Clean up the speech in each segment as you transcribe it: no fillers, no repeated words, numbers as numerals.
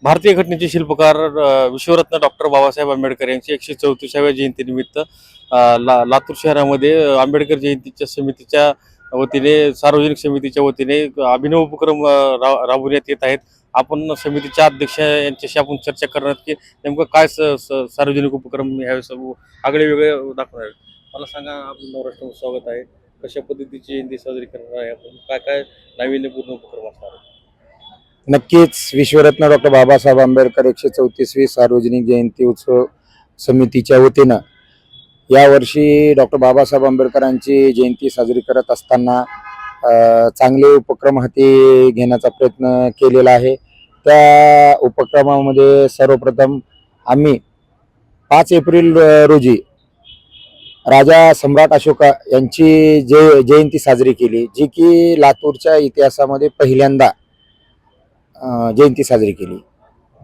भारतीय घटनेचे शिल्पकार विश्वरत्न डॉक्टर बाबासाहेब आंबेडकर यांची 134व्या जयंतीनिमित्त लातूर शहरामध्ये आंबेडकर जयंतीच्या समितीच्या वतीने सार्वजनिक समितीच्या वतीने अभिनव उपक्रम राबवण्यात येत आहेत. आपण समितीच्या अध्यक्ष यांच्याशी आपण चर्चा करणार की नेमकं काय सार्वजनिक उपक्रम ह्यावेळेस आगळे वेगळे दाखवणार आहेत. मला सांगा, आपलं नवराष्ट्रामध्ये स्वागत आहे. कशा पद्धतीची जयंती साजरी करणार आहे आपण, काय काय नाविन्यपूर्ण उपक्रम असणार आहे? नक्कीच विश्वरत्न डॉक्टर बाबासाहेब आंबेडकर 134वी सार्वजनिक जयंती उत्सव समितीच्या वतीनं यावर्षी डॉक्टर बाबासाहेब आंबेडकरांची जयंती साजरी करत असताना चांगले उपक्रम हाती घेण्याचा प्रयत्न केलेला आहे. त्या उपक्रमामध्ये सर्वप्रथम आम्ही 5 एप्रिल रोजी राजा सम्राट अशोका यांची जयंती साजरी केली, जी की लातूरच्या इतिहासामध्ये पहिल्यांदा जयंती साजरी केली.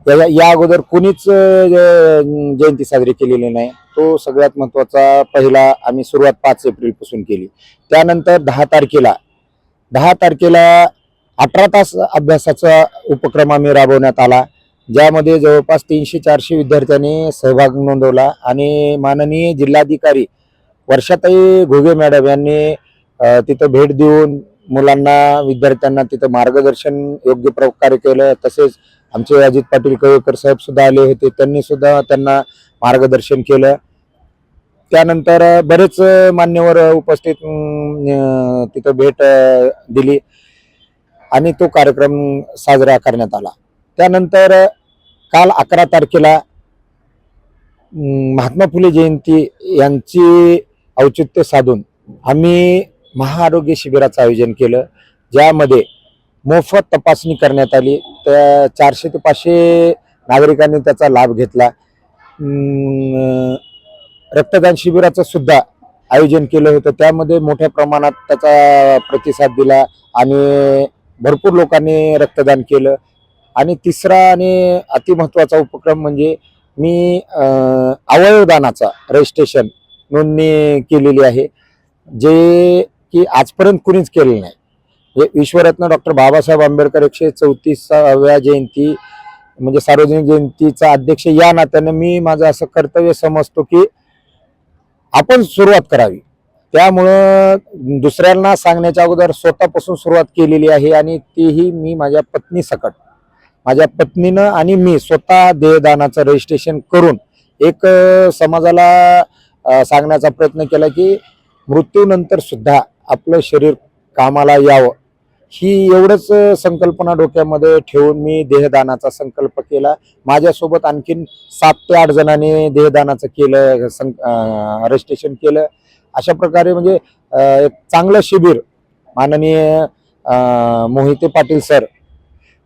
या अगोदर कोणीच जयंती साजरी केलेली नाही. तो सगळ्यात महत्त्वाचा पहिला आम्ही सुरुवात 5 एप्रिल पासून केली. त्यानंतर 10 तारखेला 18 तास अभ्यासाचा उपक्रम आम्ही राबवण्यात आला, ज्यामध्ये जवळपास 300-400 विद्यार्थ्यांनी सहभाग नोंदवला आणि माननीय जिल्हाधिकारी वर्षाताई घुगे मॅडम यांनी तिथं भेट देऊन मुलांना विद्यार्थ्यांना तिथं मार्गदर्शन योग्य प्रकारे केलं. तसेच आमचे अजित पाटील कवेकर साहेब सुद्धा आले होते, त्यांनी सुद्धा त्यांना मार्गदर्शन केलं. त्यानंतर बरेच मान्यवर उपस्थित तिथं भेट दिली आणि तो कार्यक्रम साजरा करण्यात आला. त्यानंतर काल 11 तारखेला महात्मा फुले जयंती यांची औचित्य साधून आम्ही महाआरोग्य शिबिराचं आयोजन केलं, ज्यामध्ये मोफत तपासणी करण्यात आली. त्या 400 ते 500 नागरिकांनी त्याचा लाभ घेतला. रक्तदान शिबिराचं सुद्धा आयोजन केलं होतं, त्यामध्ये मोठ्या प्रमाणात त्याचा प्रतिसाद दिला आणि भरपूर लोकांनी रक्तदान केलं. आणि तिसरा आणि अतिमहत्त्वाचा उपक्रम म्हणजे मी अवयवदानाचा रजिस्ट्रेशन नोंदणी केलेली आहे, जे की आजपर्यंत कुणीच केलेलं नाही. विश्वरत्न डॉक्टर बाबासाहेब आंबेडकर 134व्या जयंती म्हणजे सार्वजनिक जयंतीचा अध्यक्ष या नात्यानं मी माझं असं कर्तव्य समजतो की आपण सुरुवात करावी. त्यामुळं दुसऱ्यांना सांगण्याच्या अगोदर स्वतःपासून सुरुवात केलेली आहे आणि तीही मी माझ्या पत्नीसकट, माझ्या पत्नीनं आणि मी स्वतः देहदानाचं रजिस्ट्रेशन करून एक समाजाला सांगण्याचा प्रयत्न केला की मृत्यूनंतर सुद्धा आपलं शरीर कामाला यावं, ही एवढंच संकल्पना डोक्यामध्ये ठेवून मी देहदानाचा संकल्प केला. माझ्यासोबत आणखीन 7 ते 8 जणांनी देहदानाचं केलं, रजिस्ट्रेशन केलं. अशा प्रकारे म्हणजे एक चांगलं शिबिर माननीय मोहिते पाटील सर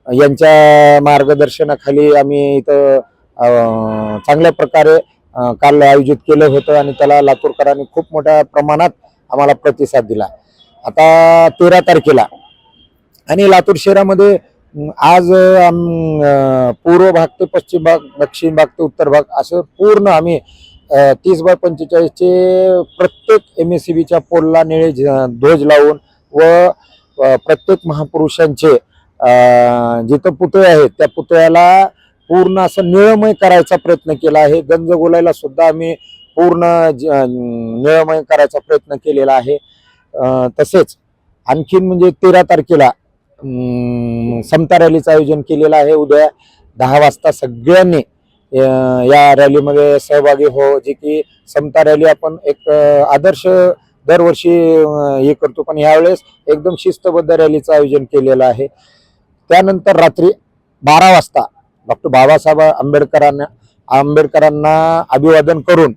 यांच्या मार्गदर्शनाखाली आम्ही इथं चांगल्या प्रकारे काल आयोजित केलं होतं आणि त्याला लातूरकरांनी खूप मोठ्या प्रमाणात आम्हाला प्रतिसाद दिला. आता 13 तारखेला आणि लातूर शहरामध्ये आज पूर्व भाग ते पश्चिम भाग, दक्षिण भाग ते उत्तर भाग असं पूर्ण आम्ही 30/45चे प्रत्येक MSCBच्या पोलला निळे ध्वज लावून व प्रत्येक महापुरुषांचे जिथं पुतळे आहेत त्या पुतळ्याला पूर्ण असं निळमय करायचा प्रयत्न केला आहे. गंजगोलायला सुद्धा आम्ही पूर्ण निळमय करायचा प्रयत्न केलेला आहे. तसेच आणखीन म्हणजे 13 तारखेला समता रॅलीचं आयोजन केलेलं आहे. उद्या 10 वाजता सगळ्यांनी या रॅलीमध्ये सहभागी हो, जे की समता रॅली आपण एक आदर्श दरवर्षी हे करतो, पण यावेळेस एकदम शिस्तबद्ध रॅलीचं आयोजन केलेलं आहे. त्यानंतर रात्री 12 वाजता डॉक्टर बाबासाहेब आंबेडकरांना अभिवादन करून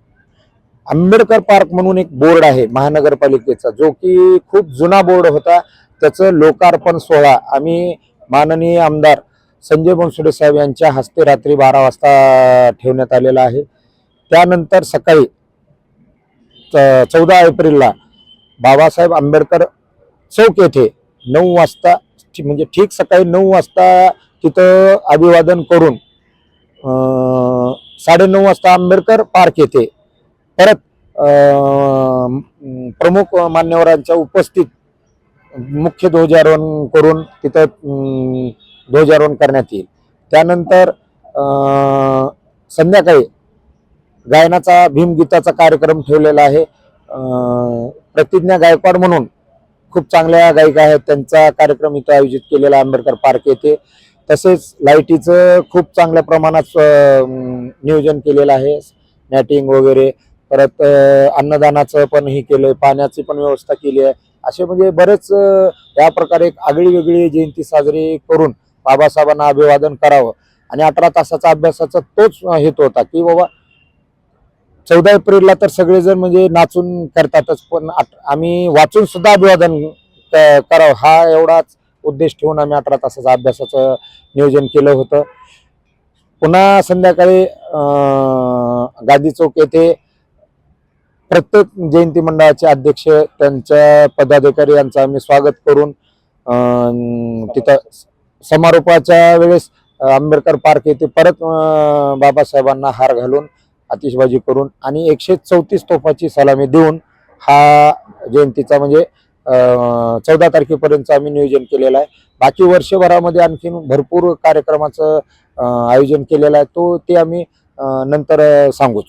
आंबेडकर पार्क म्हणून एक बोर्ड आहे महानगरपालिकेचा, जो की खूप जुना बोर्ड होता, त्याचं लोकार्पण सोहळा आम्ही माननीय आमदार संजय बनसोडे साहेब यांच्या हस्ते रात्री 12 वाजता ठेवण्यात आलेला आहे. त्यानंतर सकाळी 14 एप्रिलला बाबासाहेब आंबेडकर चौक येथे 9 वाजता म्हणजे ठीक सकाळी 9 वाजता तिथं अभिवादन करून 9:30 वाजता आंबेडकर पार्क येथे परत प्रमुख मान्यवरांच्या उपस्थित मुख्य ध्वजारोहण करून तिथं ध्वजारोहण करण्यात येईल. त्यानंतर संध्याकाळी गायनाचा भीमगीताचा कार्यक्रम ठेवलेला आहे. प्रतिज्ञा गायकवाड म्हणून खूप चांगल्या गायिका आहेत, त्यांचा कार्यक्रम इथं आयोजित केलेला आंबेडकर पार्क येथे. तसेच लाईटीचं खूप चांगल्या प्रमाणात नियोजन केलेलं आहे, मॅटिंग वगैरे. परत अन्नदानाचं पण हे केलंय, पाण्याची पण व्यवस्था केली आहे. असे म्हणजे बरेच या प्रकारे एक आगळी वेगळी जयंती साजरी करून बाबासाहेबांना अभिवादन करावं. आणि 18 तासाचा अभ्यासाचा तोच हेतू होता की बाबा 14 एप्रिलला तर सगळेजण म्हणजे नाचून करतातच, पण आम्ही वाचून सुद्धा अभिवादन करावं हा एवढाच उद्देश ठेवून आम्ही 18 तासाचा अभ्यासाचं नियोजन केलं होतं. पुन्हा संध्याकाळी गांधी चौक येथे प्रत्येक जयंती मंडळाचे अध्यक्ष, त्यांच्या पदाधिकारी यांचं आम्ही स्वागत करून तिथं समारोपाच्या वेळेस आंबेडकर पार्क येथे परत बाबासाहेबांना हार घालून आतिषबाजी करून आणि 134 तोफाची सलामी देऊन हा जयंतीचा म्हणजे 14 तारखेपर्यंत आम्ही नियोजन केलेलं आहे. बाकी वर्षभरामध्ये आणखीन भरपूर कार्यक्रमाचं आयोजन केलेलं आहे, ते आम्ही नंतर सांगूच.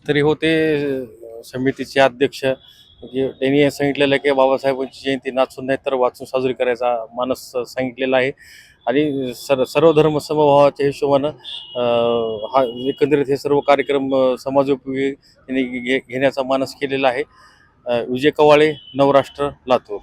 तरी होते समितीचे अध्यक्ष त्यांनी सांगितलेलं आहे की बाबासाहेबांची जयंती नाचून नाही तर वाचून साजरी करायचा मानस सांगितलेला आहे. आणि सर्व धर्म समभावाच्या हिशोबानं हा एकंदरीत हे सर्व कार्यक्रम समाजोपयोगी घेण्याचा मानस केलेला आहे. विजय कवाळे, नवराष्ट्र, लातूर.